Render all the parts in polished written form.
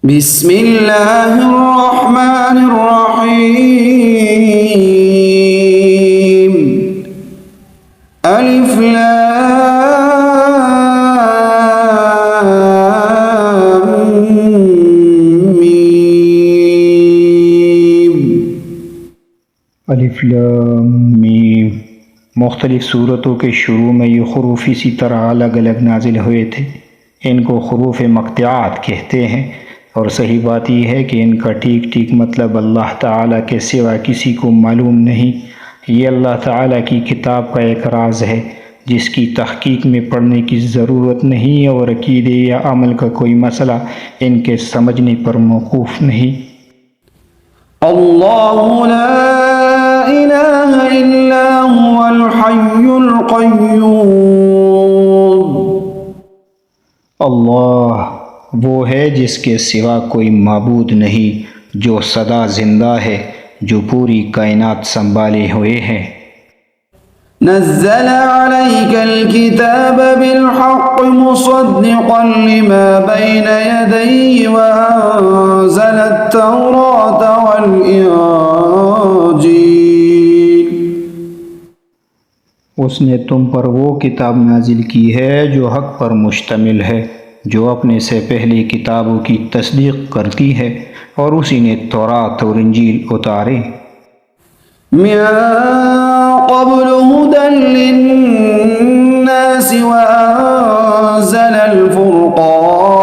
بسم اللہ الرحمن الرحیم الف لام میم الف لام میم۔ مختلف صورتوں کے شروع میں یہ حروف اسی طرح الگ الگ نازل ہوئے تھے۔ ان کو حروف مقطعات کہتے ہیں، اور صحیح بات یہ ہے کہ ان کا ٹھیک ٹھیک مطلب اللہ تعالیٰ کے سوا کسی کو معلوم نہیں۔ یہ اللہ تعالیٰ کی کتاب کا ایک راز ہے جس کی تحقیق میں پڑھنے کی ضرورت نہیں، اور عقیدے یا عمل کا کوئی مسئلہ ان کے سمجھنے پر موقوف نہیں۔ اللہ لا الہ الا هو الحی القیوم۔ اللہ وہ ہے جس کے سوا کوئی معبود نہیں، جو سدا زندہ ہے، جو پوری کائنات سنبھالے ہوئے ہے۔ نزل عليك الكتاب بالحق مصدقا لما بين يديه وأنزل التوراة والإنجيل۔ اس نے تم پر وہ کتاب نازل کی ہے جو حق پر مشتمل ہے، جو اپنے سے پہلی کتابوں کی تصدیق کرتی ہے، اور اسی نے تورات اور انجیل اتارے۔ من قبل هدى للناس وأنزل الفرقان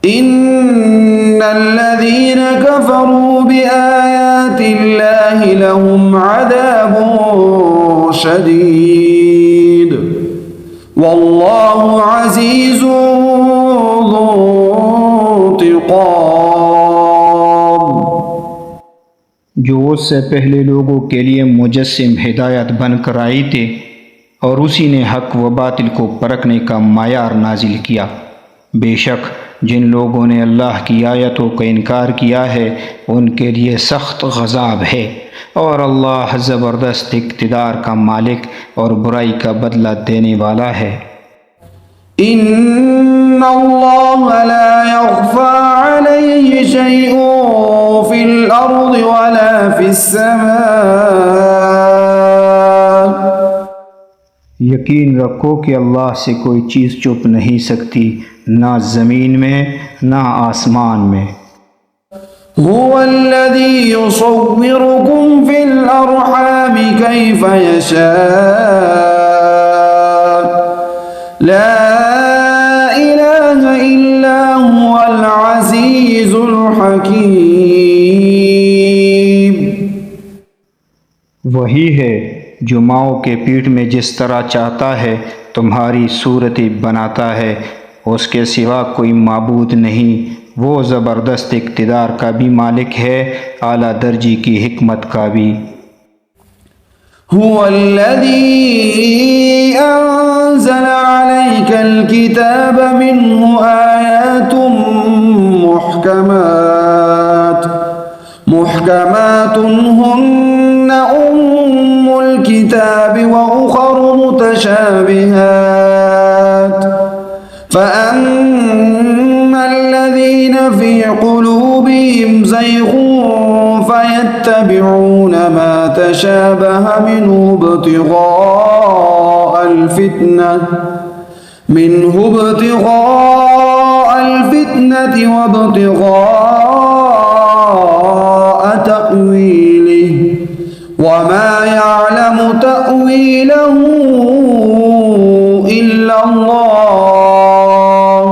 إن الذين كفروا بآيات الله لهم عذاب شديد والله عزيز ذو انتقام۔ جو اس سے پہلے لوگوں کے لیے مجسم ہدایت بن کر آئی تھے، اور اسی نے حق و باطل کو پرکھنے کا معیار نازل کیا۔ بے شک جن لوگوں نے اللہ کی آیتوں کا انکار کیا ہے ان کے لیے سخت عذاب ہے، اور اللہ زبردست اقتدار کا مالک اور برائی کا بدلہ دینے والا ہے۔ ان اللہ لا يخفى عليه شيء في الارض ولا في السماء۔ یقین رکھو کہ اللہ سے کوئی چیز چھپ نہیں سکتی، نہ زمین میں نہ آسمان میں۔ هو الذي يصوركم في الارحام كيف يشاء لا اله الا هو العزيز الحكيم۔ وہی ہے جو ماؤں کے پیٹ میں جس طرح چاہتا ہے تمہاری صورتیں بناتا ہے، اس کے سوا کوئی معبود نہیں۔ وہ زبردست اقتدار کا بھی مالک ہے، اعلیٰ درجے کی حکمت کا بھی۔ هو الذي أنزل عليك الكتاب منه آيات محكمات هن أم الكتاب وأخر متشابهات فأما الذين في قلوبهم زيغ فيتبعون ما تشابه منه ابتغاء الفتنة وابتغاء تأويله وما يعلم تأويله إلا الله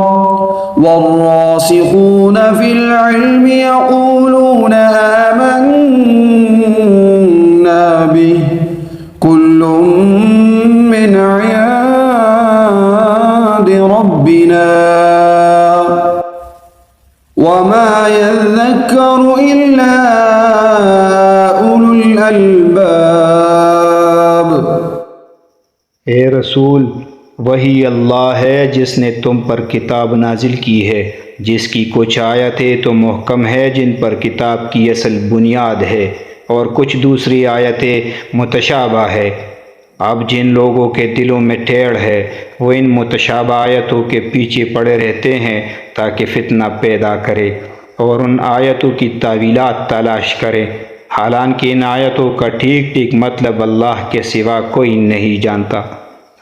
والراسخون في العلم يقولون آمنا به كل من عند ربنا وما يذكر إلا أولو الألباب۔ اے رسول، وہی اللہ ہے جس نے تم پر کتاب نازل کی ہے، جس کی کچھ آیتیں تو محکم ہے جن پر کتاب کی اصل بنیاد ہے، اور کچھ دوسری آیتیں متشابہ ہے۔ اب جن لوگوں کے دلوں میں ٹیڑھ ہے وہ ان متشابہ آیتوں کے پیچھے پڑے رہتے ہیں تاکہ فتنہ پیدا کرے اور ان آیتوں کی تعویلات تلاش کرے، حالانکہ ان آیتوں کا ٹھیک ٹھیک مطلب اللہ کے سوا کوئی نہیں جانتا۔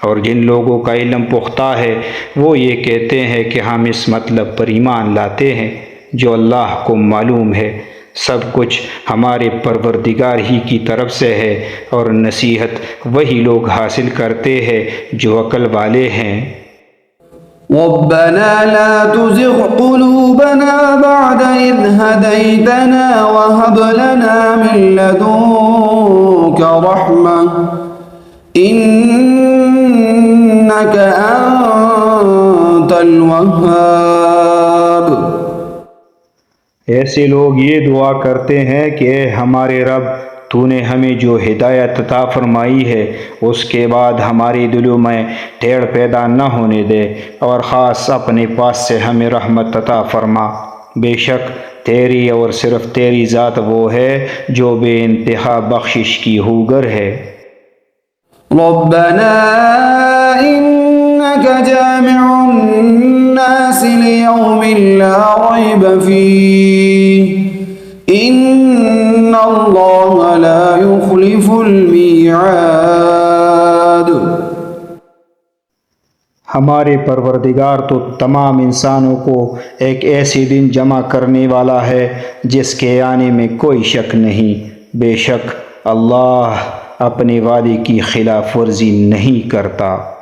اور جن لوگوں کا علم پختہ ہے وہ یہ کہتے ہیں کہ ہم اس مطلب پر ایمان لاتے ہیں جو اللہ کو معلوم ہے۔ سب کچھ ہمارے پروردگار ہی کی طرف سے ہے اور نصیحت وہی لوگ حاصل کرتے ہیں جو عقل والے ہیں۔ ربنا لا تزغ قلوبنا بعد إذ هديتنا وهب لنا من لدنك رحمة إنك أنت الوهاب۔ ایسے لوگ یہ دعا کرتے ہیں کہ اے ہمارے رب، تو نے ہمیں جو ہدایت عطا فرمائی ہے اس کے بعد ہمارے دلوں میں ٹیڑھ پیدا نہ ہونے دے، اور خاص اپنے پاس سے ہمیں رحمت عطا فرما۔ بے شک تیری اور صرف تیری ذات وہ ہے جو بے انتہا بخشش کی ہوگر ہے۔ ربنا إنك جامع الناس ليوم لا ريب فيه إن الله لا يخلف الميعاد۔ ہمارے پروردگار تو تمام انسانوں کو ایک ایسے دن جمع کرنے والا ہے جس کے آنے میں کوئی شک نہیں۔ بے شک اللہ اپنے وعدے کی خلاف ورزی نہیں کرتا۔